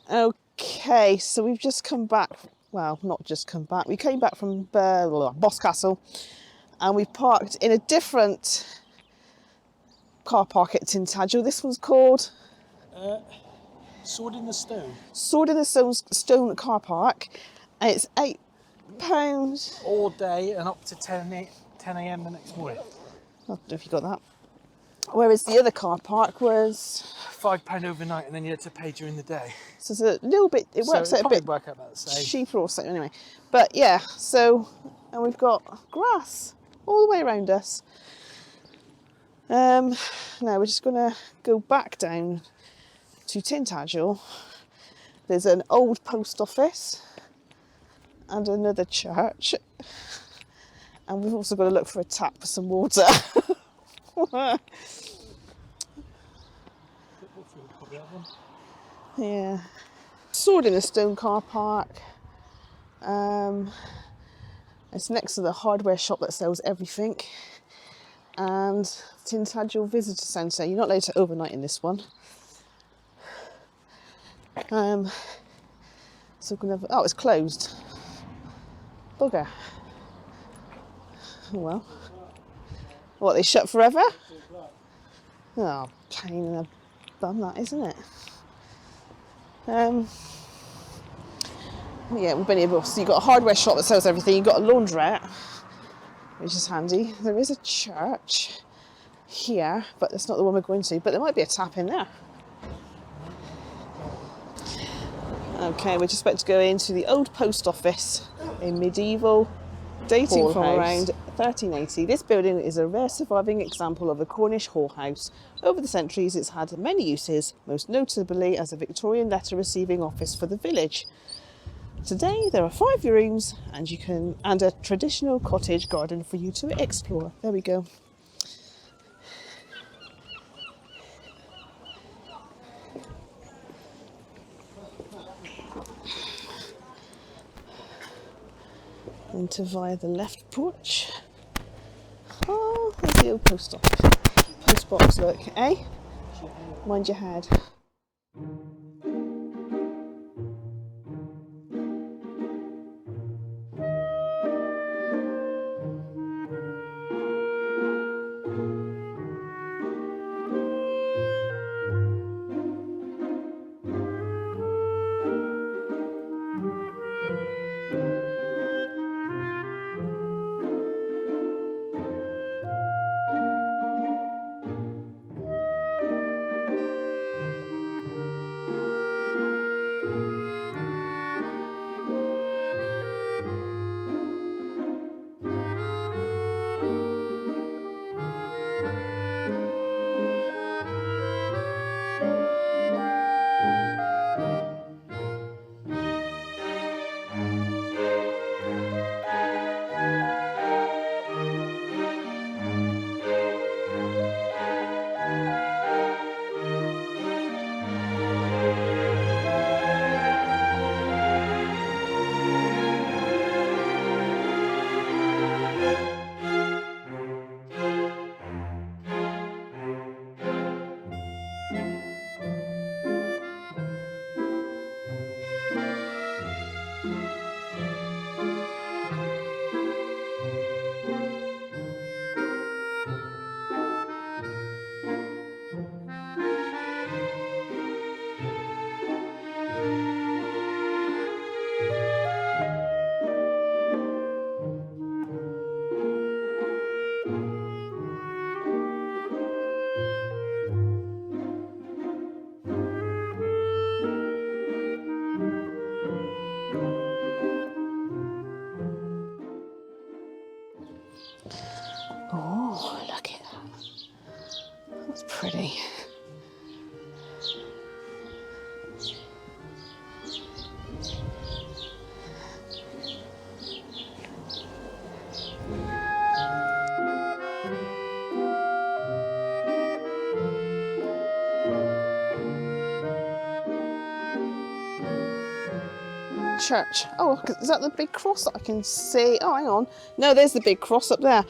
Okay, so we've just come back. Well, not just come back. We came back from Boss Castle, and we've parked in a different car park at Tintagel. This one's called Sword in the Stone. Sword in the Stone car park, and it's £8. All day and up to 10 a.m. the next morning. I don't know if you got that. Whereas the other car park was £5 overnight, and then you had to pay during the day. so it's a little bit. It works out a bit work out about the same. cheaper or something anyway. But yeah, so and we've got grass all the way around us. Now we're just gonna go back down to Tintagel. There's an old post office and another church, and we've also got to look for a tap for some water. Yeah. Sword in the Stone car park. It's next to the hardware shop that sells everything. And Tintagel Visitor Centre. You're not allowed to overnight in this one. So we're gonna have, it's closed. Bugger. Oh well. What, they shut forever? Oh, pain in the bum that, isn't it? Yeah, we've been able. So you've got a hardware shop that sells everything. You've got a laundrette, which is handy. There is a church here, but that's not the one we're going to. But there might be a tap in there. Okay, we're just about to go into the old post office, a medieval dating Hall from house. around 1380. This building is a rare surviving example of a Cornish hall house. Over the centuries, it's had many uses, most notably as a Victorian letter receiving office for the village. Today, there are 5 rooms and a traditional cottage garden for you to explore. There we go. Enter via the left porch. Oh, there's the old post box, look, eh? Mind your head. Oh, look at that. That's pretty. Church. Oh, is that the big cross that I can see? Oh, hang on. No, there's the big cross up there.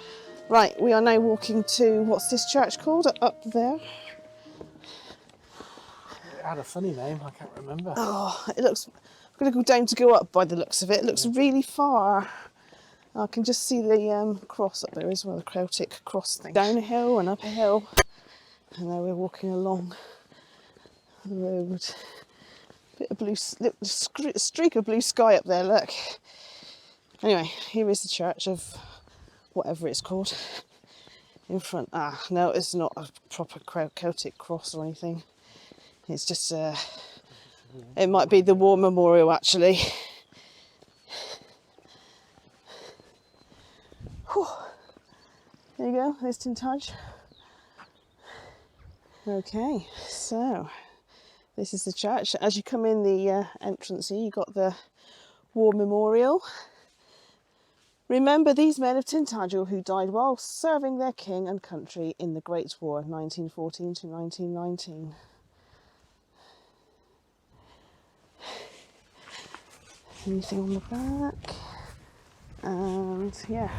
Right, we are now walking to, what's this church called? Up there? had a funny name, I can't remember. Oh, it looks... I'm going to go down to go up by the looks of it. It looks really far. I can just see the cross up there as well, the Celtic cross thing. Down a hill and up a hill. And there we're walking along the road. Bit of blue, streak of blue sky up there, look. Anyway, here is the church of whatever it's called. In front. Ah, no, it's not a proper Celtic cross or anything. It's just, it might be the War Memorial actually. Whew. There you go, there's Tintagel. Okay, so this is the church. As you come in the entrance here, you've got the War Memorial. Remember these men of Tintagel who died while serving their king and country in the Great War, 1914 to 1919. Anything on the back? And yeah,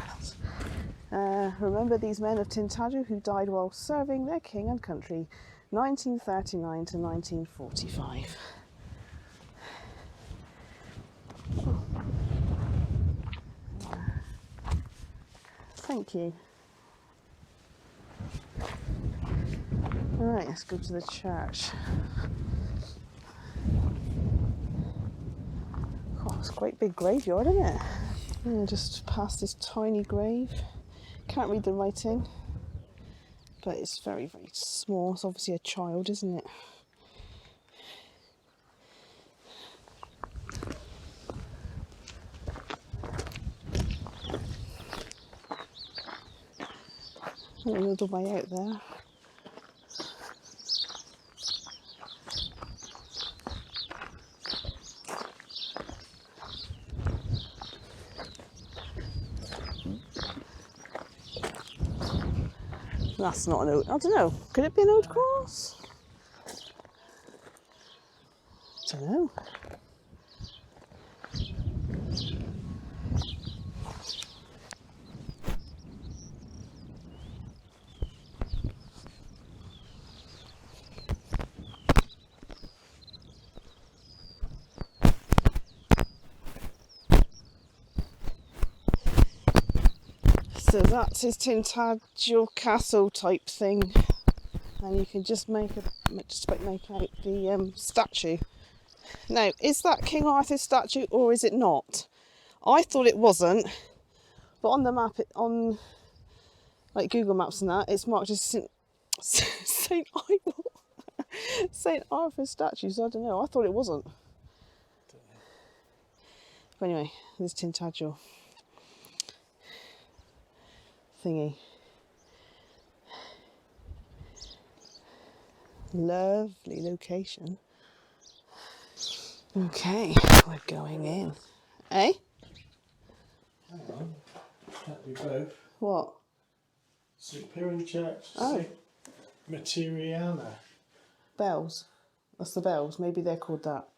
remember these men of Tintagel who died while serving their king and country, 1939 to 1945. Thank you. Alright, let's go to the church. Oh, it's a great big graveyard, isn't it? Yeah, just past this tiny grave. Can't read the writing, but it's very, very small. It's obviously a child, isn't it? Another way out there. That's not an old, I don't know, could it be an old cross? I don't know. So that's his Tintagel Castle type thing, and you can just make out the statue. Now, is that King Arthur's statue or is it not? I thought it wasn't, but on the map, on like Google Maps and that, it's marked as Saint Arthur's statue. So I don't know. I thought it wasn't. But anyway, there's Tintagel thingy. Lovely location. Okay, we're going in. Eh? Hang on, can't do both. What? St. Piran Church, Oh. St. Materiana. Bells. That's the bells. Maybe they're called that.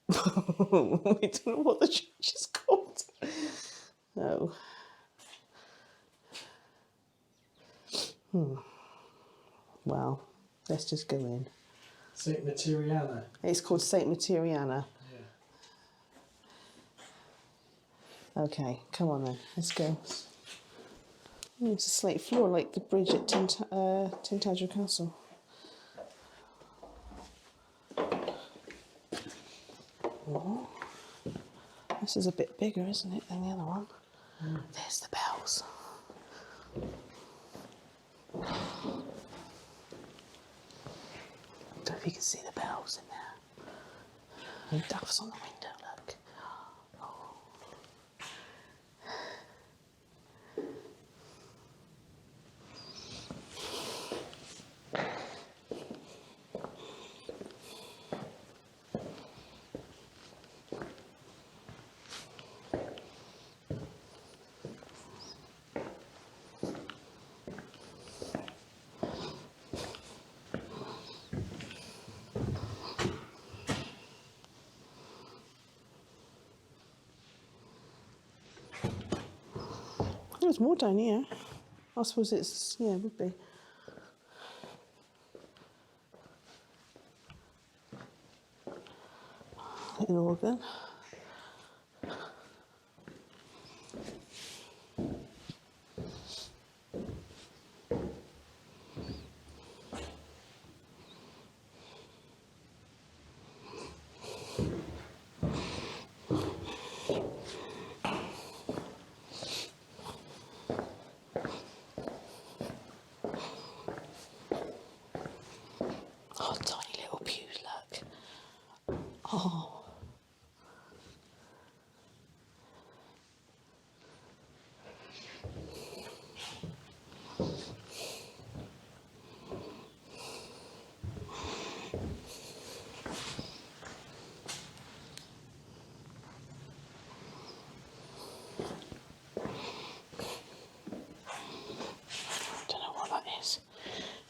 We don't know what the church is called. No. Well, let's just go in. St. Materiana. It's called St. Materiana. Yeah. Okay, come on then. Let's go. Oh, it's a slate floor like the bridge at Tintagel Castle. Oh. This is a bit bigger, isn't it, than the other one? There's the bells. I don't know if you can see the bells in there. And duff's on the window, look. Oh. There's more down here. I suppose it's, yeah, it would be. in organ. Oh, tiny little pews, look. Oh.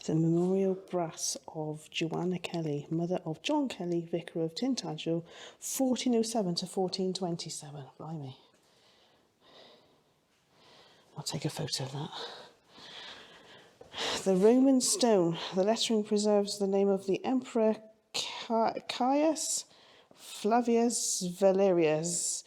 The memorial brass of Joanna Kelly, mother of John Kelly, vicar of Tintagel, 1407 to 1427. Blimey. I'll take a photo of that. The Roman stone. The lettering preserves the name of the Emperor Caius Flavius Valerius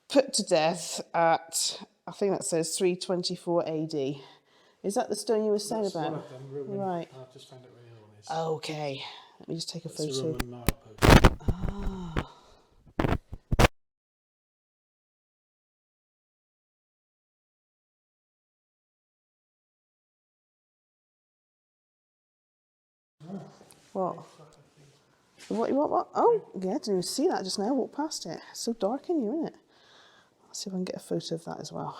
put to death at, I think that says 324 AD. Is that the stone you were saying about? One of them, Roman, right. I've just found out where the other one is. Okay. Let me just take a photo. It's a Roman milepost. Ah. What? What? Oh, yeah, I didn't even see that just now. I walked past it. It's so dark in here, isn't it? Let's see if I can get a photo of that as well.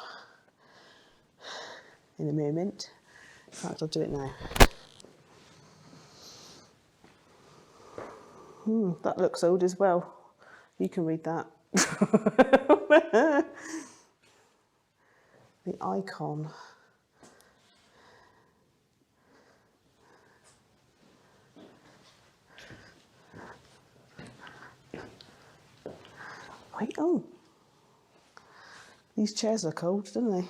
In a moment. In fact, I'll do it now. That looks old as well. You can read that. The icon. Wait, oh. These chairs look old, don't they?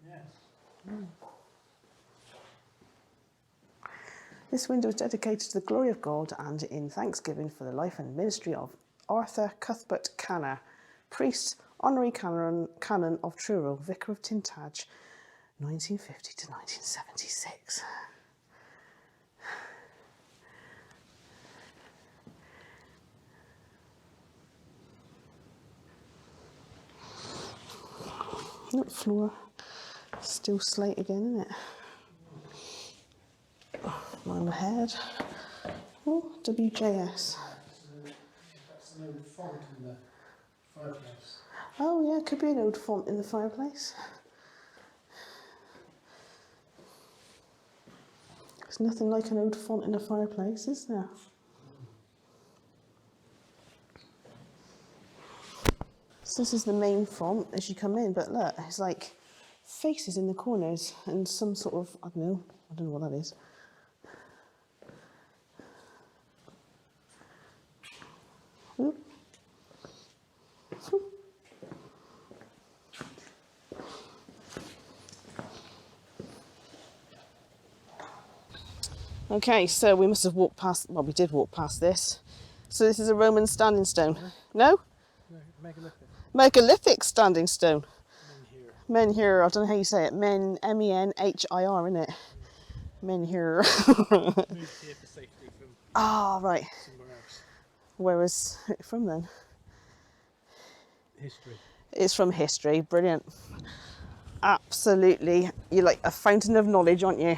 Yeah. This window is dedicated to the glory of God and in thanksgiving for the life and ministry of Arthur Cuthbert Canner, priest, honorary canon of Truro, vicar of Tintagel, 1950 to 1976. Look, floor, still slate again, isn't it? On the head. Oh, WJS. That's an old font in the fireplace. Oh yeah, could be an old font in the fireplace. There's nothing like an old font in a fireplace, is there? So this is the main font as you come in, but look, it's like faces in the corners and some sort of, I don't know what that is. Oop. Okay, so we must have walked past, well, we did walk past this. So this is a Roman standing stone. No? No, megalithic. Megalithic standing stone. Menhir. Menhir, I don't know how you say it. Menhir, isn't it? Menhir. Moved here for safety from Right. somewhere else. Where was it from then? History. It's from history. Brilliant. Absolutely. You're like a fountain of knowledge, aren't you?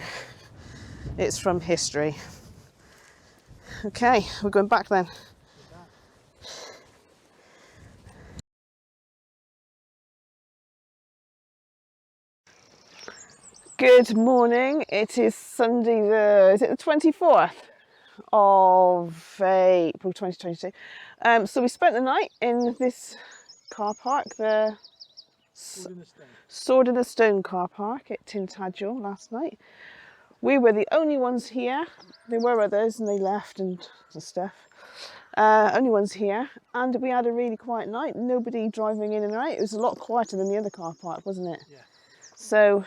It's from history. Okay, we're going back then. Good morning. It is Sunday is it the 24th of April 2022. So we spent the night in this car park, the Sword in the Stone car park at Tintagel last night. We were the only ones here. There were others and they left and stuff. Only ones here, and we had a really quiet night. Nobody driving in and out. It was a lot quieter than the other car park, wasn't it? Yeah. So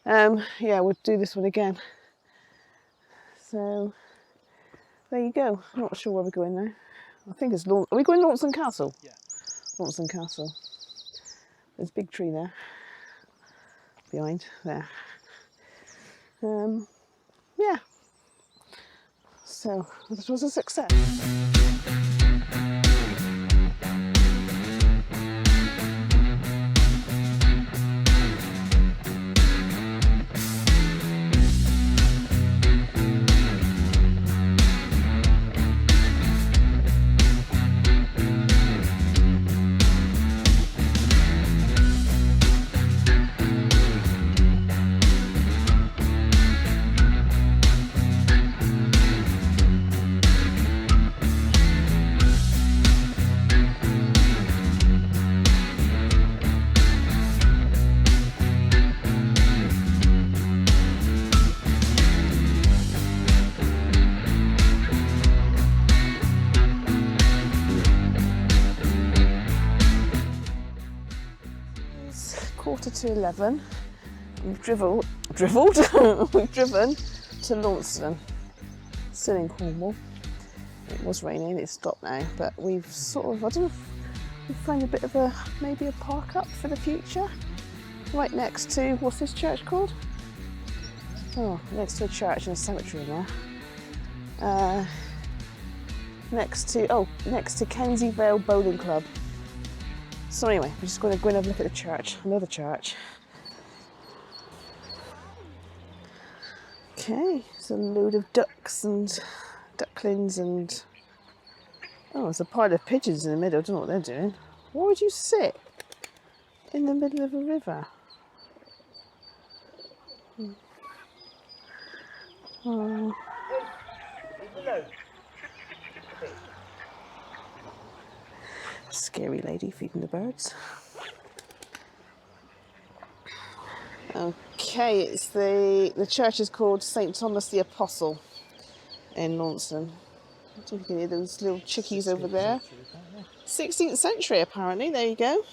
Yeah, we'll do this one again. So there you go. I'm not sure where we're going now. I think it's are we going Launceston Castle? Yeah. Launceston Castle. There's a big tree there. Behind there. Yeah. So this was a success. Quarter to 11. We've we've driven to Launceston, still in Cornwall. It was raining, it's stopped now, but we've sort of, I don't know if we've found a bit of maybe a park up for the future. Right next to, what's this church called? Oh, next to a church and a cemetery in there. Next to Kensey Vale Bowling Club. So anyway, we're just going to go and have a look at the church, another church. Okay, there's a load of ducks and ducklings and... Oh, there's a pile of pigeons in the middle, I don't know what they're doing. Why would you sit in the middle of a river? Oh. Scary lady feeding the birds. Okay, it's the church is called St Thomas the Apostle in Launceston. I don't know if you can hear those little chickies over there. 16th century apparently, there you go.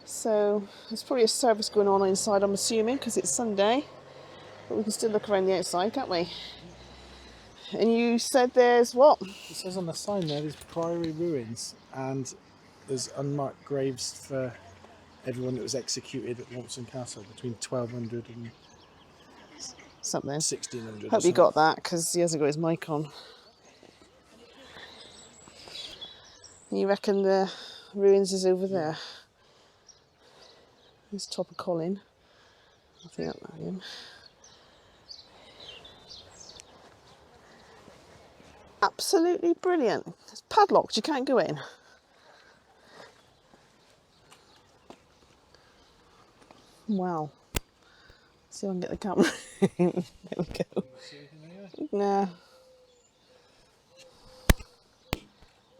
So there's probably a service going on inside, I'm assuming, because it's Sunday. But we can still look around the outside, can't we? And you said there's what? It says on the sign there's priory ruins and there's unmarked graves for everyone that was executed at Launceston Castle between 1200 and something. 1600. Hope you got that, because he hasn't got his mic on. You reckon the ruins is over there? There's top of Colin. I think that might be him. Absolutely brilliant. It's padlocked, you can't go in. Wow. See if I can get the camera. There we go. Nah.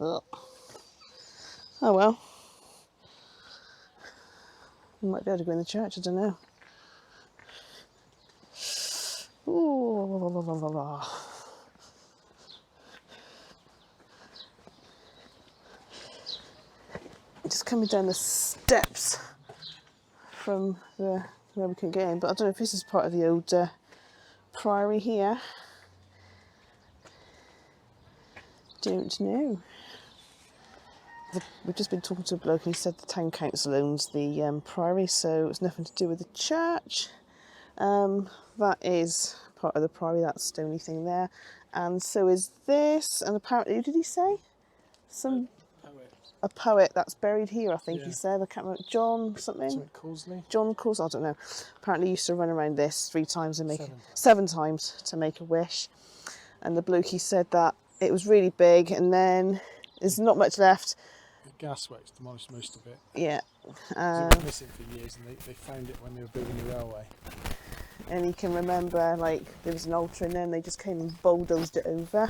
Ugh. Oh well. We might be able to go in the church, I don't know. Ooh, la, la, la, la, la. Just coming down the steps from where we can get in, but I don't know if this is part of the old priory here. Don't know. We've just been talking to a bloke and he said the town council owns the priory, so it's nothing to do with the church. That is part of the priory, that stony thing there, and so is this. And apparently, who did he say? A poet that's buried here, I think he said. I can't remember. John something? Causley? John Causley, I don't know. Apparently he used to run around this 3 times and make seven times to make a wish. And the bloke, he said that it was really big and then there's not much left. The gasworks demolished most of it. Yeah. It was missing for years and they found it when they were building the railway. And he can remember, like, there was an altar in there and they just came and bulldozed it over.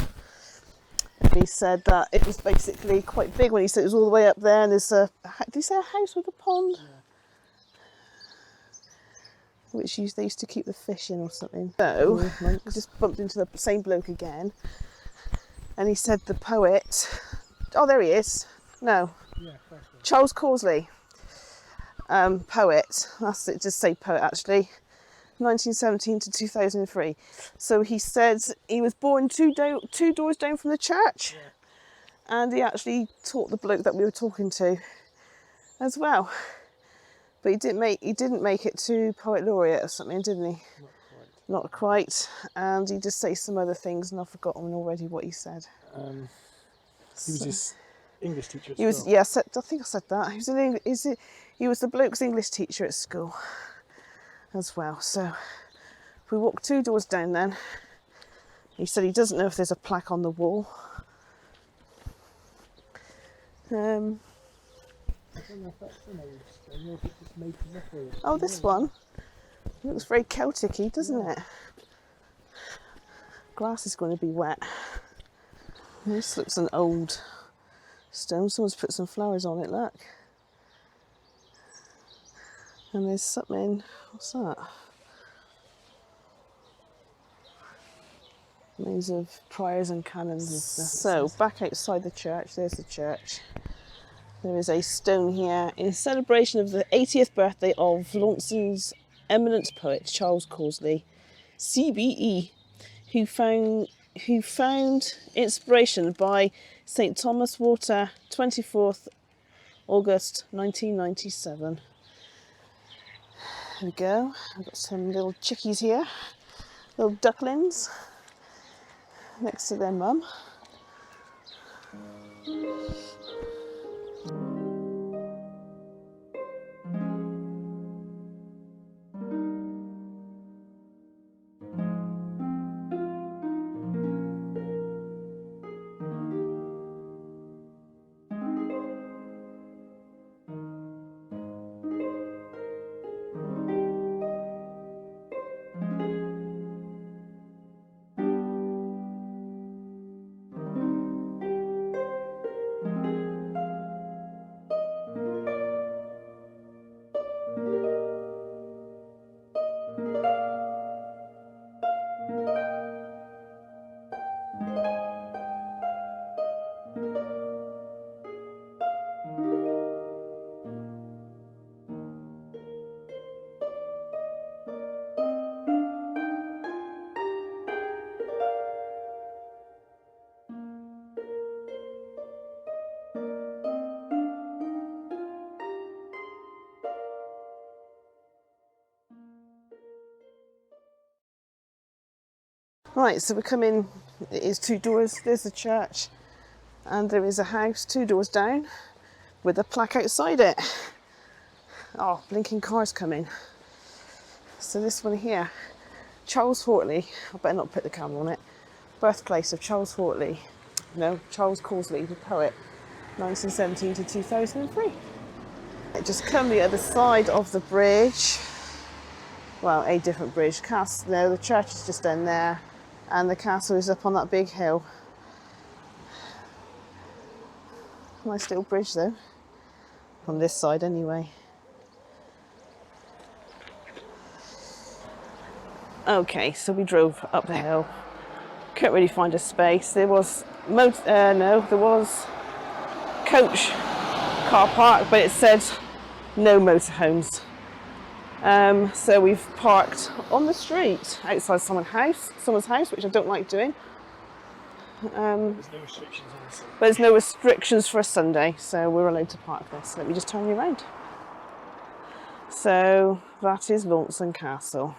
And he said that it was basically quite big when he said it was all the way up there, and there's a, did he say a house with a pond? Yeah. Which they used to keep the fish in or something. So, we just bumped into the same bloke again, and he said the poet, oh there he is, no, Charles Causley, poet, that's it, just say poet actually, 1917 to 2003. So he said he was born two doors down from the church, and he actually taught the bloke that we were talking to as well. But he didn't make it to Poet Laureate or something, didn't he? Not quite. And he did say some other things, and I've forgotten already what he said. He was his English teacher at He was, school. yeah, I think I said that. He was the bloke's English teacher at school as well. So we walked 2 doors down then. He said he doesn't know if there's a plaque on the wall. I don't know if that's an old stone or if it's just made from metal. Oh, this one looks very Celtic-y, doesn't it? Grass is going to be wet. This looks an old stone. Someone's put some flowers on it, look. And there's something, what's that? Names of priors and canons and stuff. So, back outside the church, there's the church. There is a stone here in celebration of the 80th birthday of Launceston's eminent poet, Charles Causley, CBE, who found inspiration by St. Thomas Water, 24th August 1997. There we go. I've got some little chickies here, little ducklings next to their mum. Right, so we're coming, it is 2 doors, there's the church, and there is a house 2 doors down with a plaque outside it. Oh, blinking cars coming. So this one here, Charles Causley, I better not put the camera on it, birthplace of Charles Causley, Charles Causley, the poet, 1917 to 2003. It just come the other side of the bridge, well, a different bridge, the church is just down there, and the castle is up on that big hill. Nice little bridge though, on this side anyway. Okay, so we drove up the hill. Couldn't really find a space. There was there was coach car park, but it said no motorhomes. So we've parked on the street outside someone's house, which I don't like doing. There's no restrictions on this. But there's no restrictions for a Sunday, so we're allowed to park this. Let me just turn you around. So that is Launceston Castle.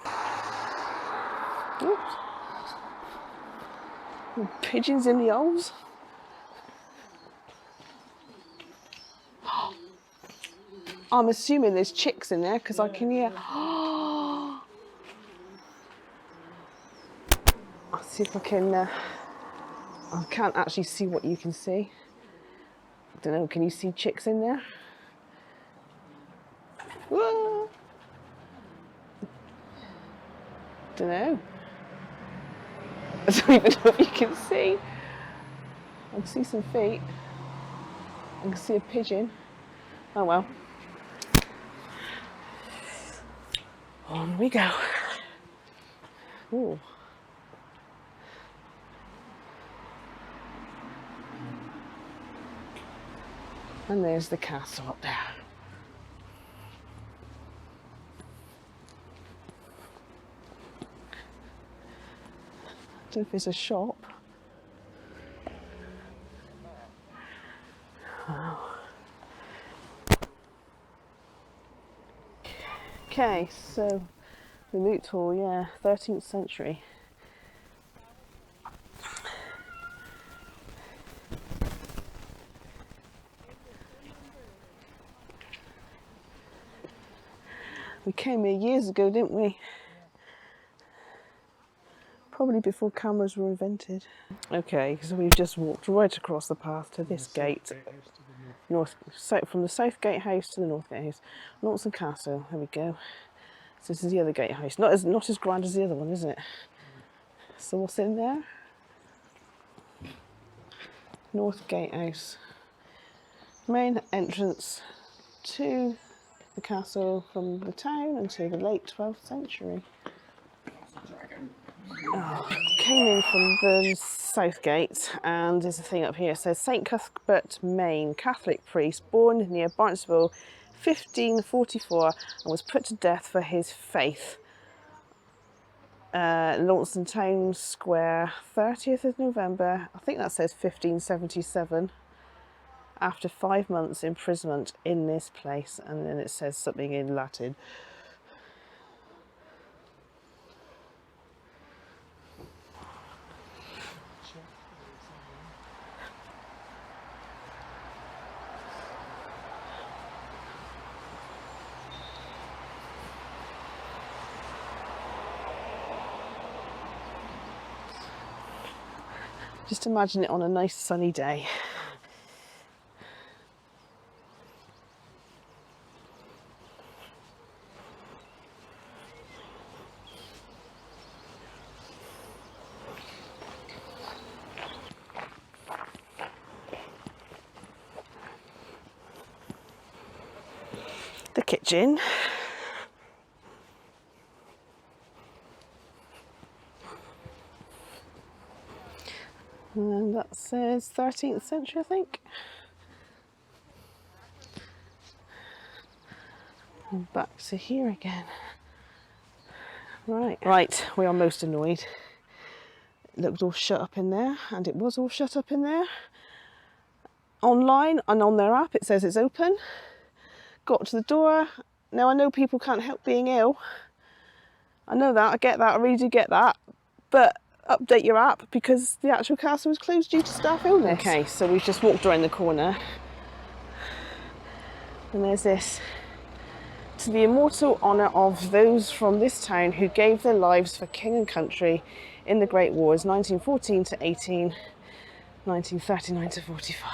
Oops. Pigeons in the holes. I'm assuming there's chicks in there because I can hear. I'll see if I can. I can't actually see what you can see. I don't know. Can you see chicks in there? Whoa. Don't know. I don't even know if you can see. I can see some feet. I can see a pigeon. Oh well. On we go. Ooh. And there's the castle up there. don't know if it's a shop. Wow. Okay, so the Moot Hall, yeah, 13th century. We came here years ago, didn't we? Probably before cameras were invented. Okay, so we've just walked right across the path to this gate. From the South Gatehouse to the North Gatehouse. Launceston Castle, there we go. So this is the other gatehouse. Not as grand as the other one, is it? So what's in there? North Gatehouse. Main entrance to the castle from the town until the late 12th century. Oh, came in from the South Gate, and there's a thing up here. It says St Cuthbert, Maine, Catholic priest, born near Barntsville, 1544, and was put to death for his faith. Launceston Town Square, 30th of November, I think that says 1577, after 5 months imprisonment in this place, and then it says something in Latin. Just imagine it on a nice sunny day. The kitchen. And that says 13th century, I think. And back to here again. Right, we are most annoyed. It looked all shut up in there, and it was all shut up in there. Online and on their app it says it's open. Got to the door. Now I know people can't help being ill. I know that, I get that, I really do get that. But update your app because the actual castle was closed due to staff illness. Okay, so we've just walked around the corner and there's this: to the immortal honour of those from this town who gave their lives for king and country in the Great Wars 1914 to 18, 1939 to 45.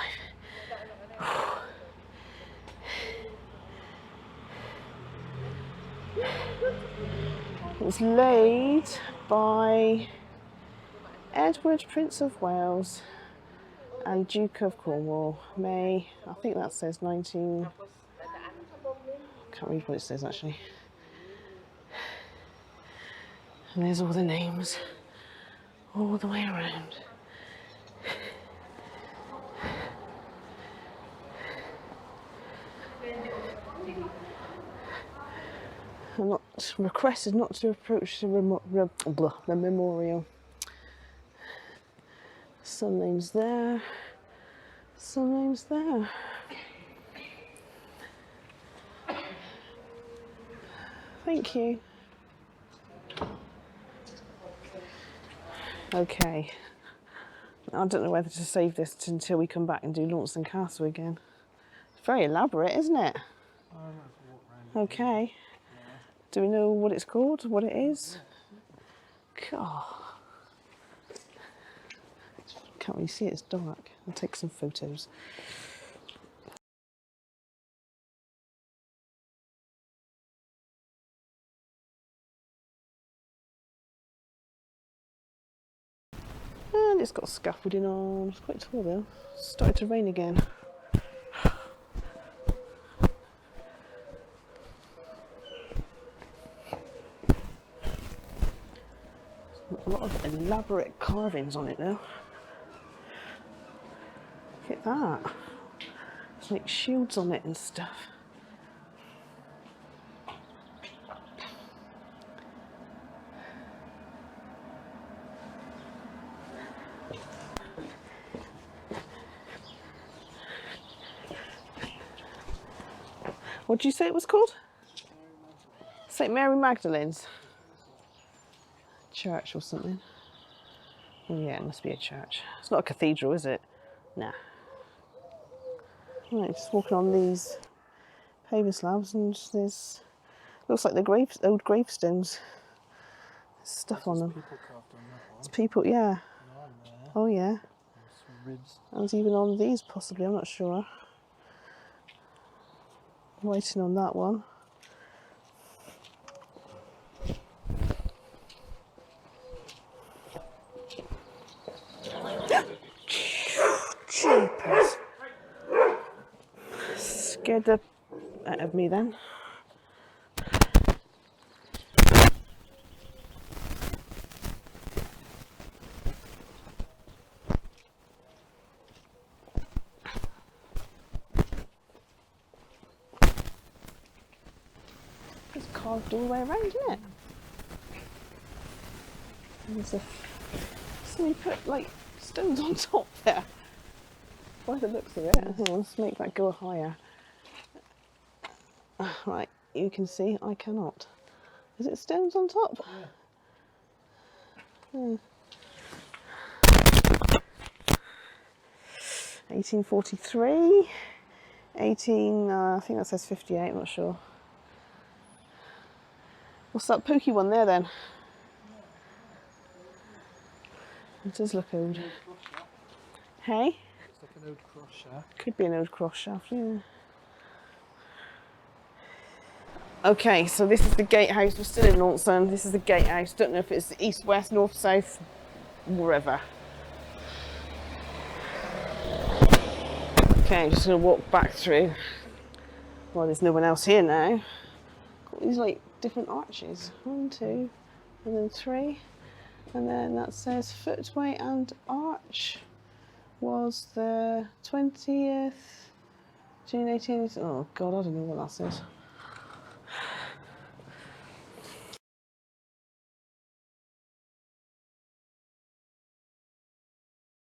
It was laid by Edward, Prince of Wales and Duke of Cornwall, May, I think that says 19... can't read what it says actually. And there's all the names all the way around. I'm not requested not to approach the memorial. Some names there, some names there. Thank you. Okay, I don't know whether to save this until we come back and do Launceston Castle again. It's very elaborate, isn't it? Okay. Do we know what it's called, what it is? God. Can't really see it, it's dark. I'll take some photos. And it's got scaffolding on. It's quite tall though. It's started to rain again. A lot of elaborate carvings on it though. Look at that. There's like shields on it and stuff. What did you say it was called? St Mary Magdalene's church or something. Oh yeah, it must be a church. It's not a cathedral, is it? Nah. Right, just walking on these paving slabs, and there's looks like the old gravestones. There's stuff on them. People carved on that one. It's people, yeah. Oh yeah. There's some ribs. And even on these, possibly. I'm not sure. Waiting on that one. Jeepers. Scared the out of me then. It's carved all the way around, isn't it? And there's somebody put like stones on top there. By the looks of it. Hang on, let's make that go higher. Right, you can see, I cannot. Is it stones on top? Yeah. 1843, I think that says 58, I'm not sure. What's that pokey one there then? It does look old. Hey? It's like an old cross shaft. Could be an old cross shaft, yeah. Okay, so this is the gatehouse. We're still in Launceston. This is the gatehouse. Don't know if it's east, west, north, south, wherever. Okay, I'm just going to walk back through. Well, there's no one else here now. Got these like different arches. 1, 2, and then 3. And then that says footway and arch was the 20th, June 18th. Oh God, I don't know what that says.